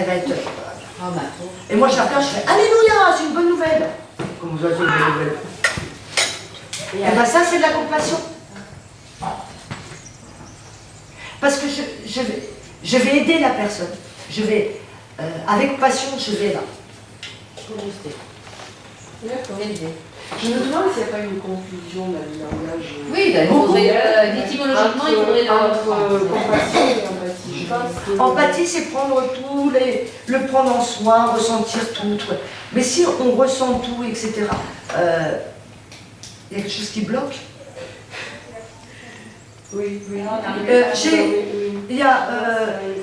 elle va être... Et moi je la regarde, je fais Alléluia, c'est une bonne nouvelle. Comment ça, c'est une bonne nouvelle? Et bien ça, c'est de la compassion. Parce que je vais aider la personne. Je vais, avec passion, je vais là. Je me demande s'il n'y a pas une confusion dans le langage. Oui, il faudrait, étymologiquement, il faudrait compassion et empathie. Je pense que... Empathie, c'est prendre tout, le prendre en soin, ressentir tout. Mais si on ressent tout, etc., il y a quelque chose qui bloque. Oui, oui. Il y a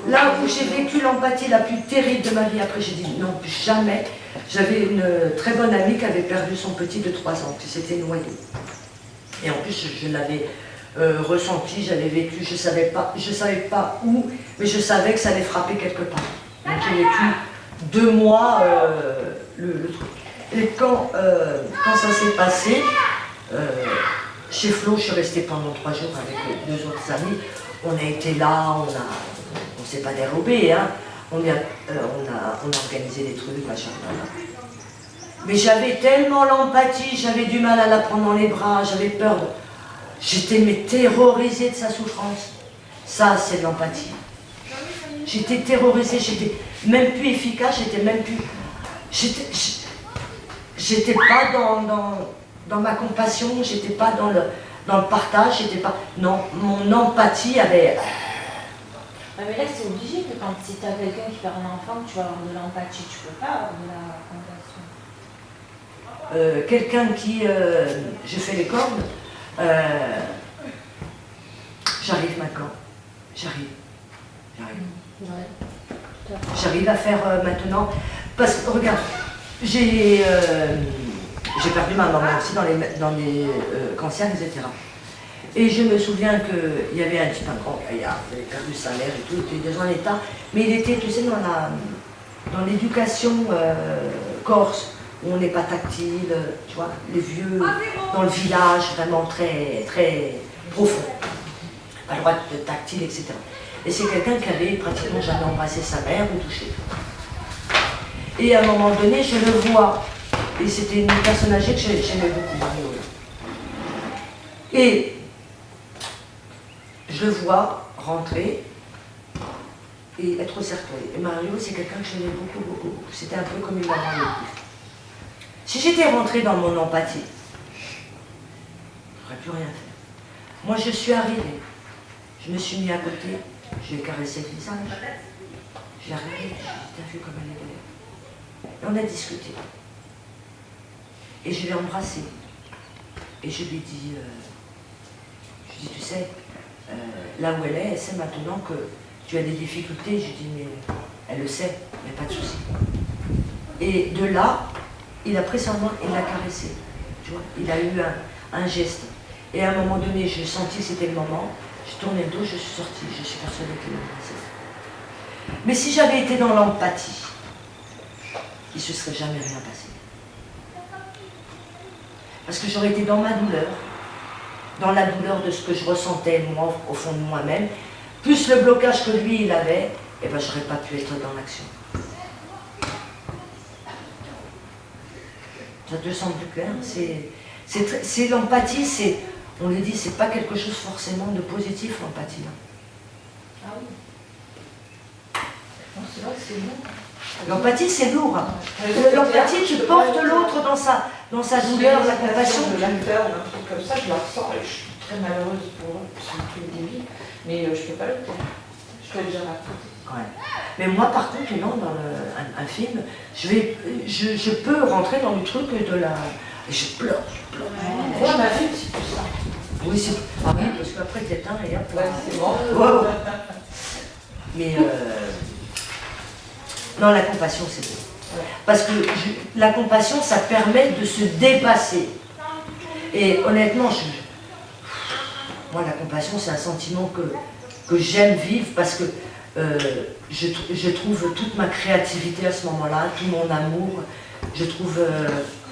là où j'ai vécu l'empathie la plus terrible de ma vie, après j'ai dit non, plus jamais. J'avais une très bonne amie qui avait perdu son petit de 3 ans, qui s'était noyé. Et en plus, je l'avais ressenti, j'avais vécu, je savais pas où, mais je savais que ça allait frapper quelque part. Donc j'ai vécu 2 mois le truc. Et quand ça s'est passé, chez Flo, je suis restée pendant 3 jours avec 2 autres amis. On a été là, on s'est pas dérobé, hein. On a organisé des trucs, machin, voilà. Mais j'avais tellement l'empathie, j'avais du mal à la prendre dans les bras, j'avais peur. J'étais terrorisée de sa souffrance. Ça, c'est de l'empathie. J'étais terrorisée, j'étais même plus efficace, j'étais même plus... J'étais pas dans ma compassion, j'étais pas dans le partage, j'étais pas... Non, mon empathie avait... Ah, mais là, c'est obligé que quand si tu as quelqu'un qui perd un enfant, que tu vas avoir de l'empathie, tu peux pas avoir de la compassion. Quelqu'un qui... je fais les cordes, j'arrive maintenant. J'arrive à faire maintenant... Parce que, regarde, j'ai perdu ma maman aussi dans les cancers, etc. Et je me souviens qu'il y avait un petit grand gaillard, il avait perdu sa mère et tout, il était déjà en état, mais il était, tu sais, dans l'éducation corse, où on n'est pas tactile, tu vois, les vieux, dans le village, vraiment très, très profond. Pas le droit de tactile, etc. Et c'est quelqu'un qui avait pratiquement jamais embrassé sa mère ou touché. Et à un moment donné, je le vois, et c'était une personne âgée que j'aimais beaucoup, Mario. Et je le vois rentrer et être cerclé. Et Mario, c'est quelqu'un que j'aimais beaucoup, beaucoup, beaucoup. C'était un peu comme une maman vécue. Si j'étais rentrée dans mon empathie, je n'aurais plus rien fait. Moi, je suis arrivée. Je me suis mis à côté, je lui ai caressé le visage. J'ai regardé, t'as vu comme elle est belle. Et on a discuté. Et je l'ai embrassée. Et je lui ai dit, tu sais, là où elle est, elle sait maintenant que tu as des difficultés. Je lui ai dit, mais elle le sait, mais pas de souci. Et de là, il a pris sa main et l'a caressé. Tu vois, il a eu un geste. Et à un moment donné, j'ai senti que c'était le moment. J'ai tourné le dos, je suis sortie. Je suis persuadée qu'il l'embrassait. Mais si j'avais été dans l'empathie, il ne se serait jamais rien passé. Parce que j'aurais été dans ma douleur, dans la douleur de ce que je ressentais moi, au fond de moi-même, plus le blocage que lui il avait, et ben j'aurais pas pu être dans l'action. Ça te semble plus clair? C'est l'empathie, on le dit, c'est pas quelque chose forcément de positif, l'empathie. Ah oui. C'est vrai que c'est lourd. L'empathie, c'est lourd. L'empathie, tu portes l'autre dans sa douleur, la compassion. De la peur, un truc comme ça, je la ressens et je suis très malheureuse pour eux, c'est un truc débile, mais je ne peux pas le faire. Je peux déjà raconter. Ouais. Mais moi, par contre, non, dans un film, je peux rentrer dans le truc de la... Et je pleure. Ouais, ma fille, c'est tout ça. Oui, c'est... Ah oui, parce qu'après, t'éteins et hop. Ouais, c'est bon. Wow. Mais... Non, la compassion, c'est bon. Ouais. Parce que la compassion, ça permet de se dépasser. Et honnêtement, moi, la compassion, c'est un sentiment que j'aime vivre parce que je trouve toute ma créativité à ce moment-là, tout mon amour, je trouve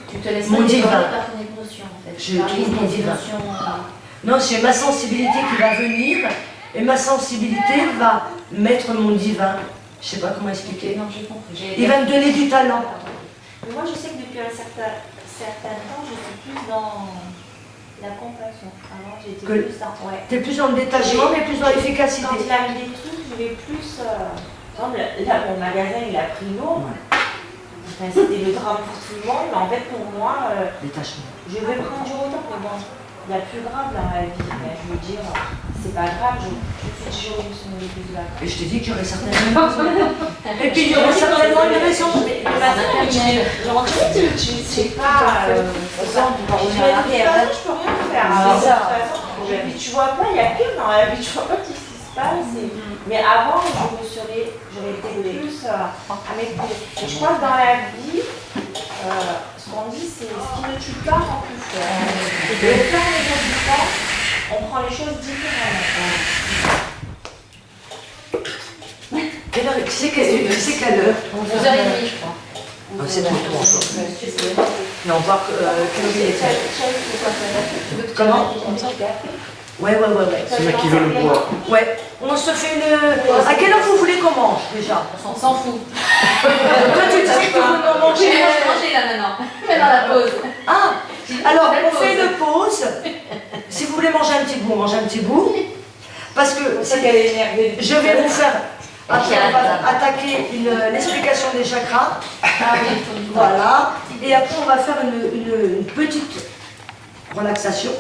tu te laisses mon divin. Par ton émotion, en fait. Je trouve mon divin. Non, c'est ma sensibilité qui va venir et ma sensibilité va mettre mon divin Je sais pas comment expliquer. Non, j'ai compris. Il va me donner du talent. Mais moi, je sais que depuis un certain temps, je suis plus dans la compassion. Avant, j'étais plus dans... Ouais. T'es plus dans le détachement, mais plus dans l'efficacité. Quand il a mis des trucs, je vais plus... Par exemple, là, mon magasin, il a pris l'eau. Enfin, c'était le drame pour tout le monde, mais en fait, pour moi, Détachement. je vais prendre du retard. Mais bon, il y a plus grave dans la vie. Mais je veux dire, c'est pas grave, je suis toujours une semaine plus de vacances. Et je t'ai dit qu'il y aurait certainement une raison. Et puis il y aurait certainement une raison. C'est pas... je peux rien faire. Et puis tu vois pas, il y a pire dans la vie, tu vois pas ce qui se passe. Mais avant, j'aurais été plus à m'écouter. Et je crois que dans la vie, ce qu'on dit, c'est ce qui ne tue pas rend plus fort. Et au fur et à mesure du temps, on prend les choses différemment. Quelle heure? Tu sais quelle heure? 11h30, je crois. Ah, c'est trop tôt encore. Mais on voit quelle heure il est. Comment? Ouais. C'est là qui veut le boire. Ouais. On se fait une... À quelle heure vous voulez qu'on mange déjà? On s'en fout. Toi tu disais que tu veux en manger. Je vais manger là maintenant. Pendant la pause. Ah, alors on fait une pause. Si vous voulez manger un petit bout, on mange un petit bout. Parce que je vais vous faire... Après, on va attaquer l'explication des chakras. Voilà. Et après, on va faire une petite relaxation.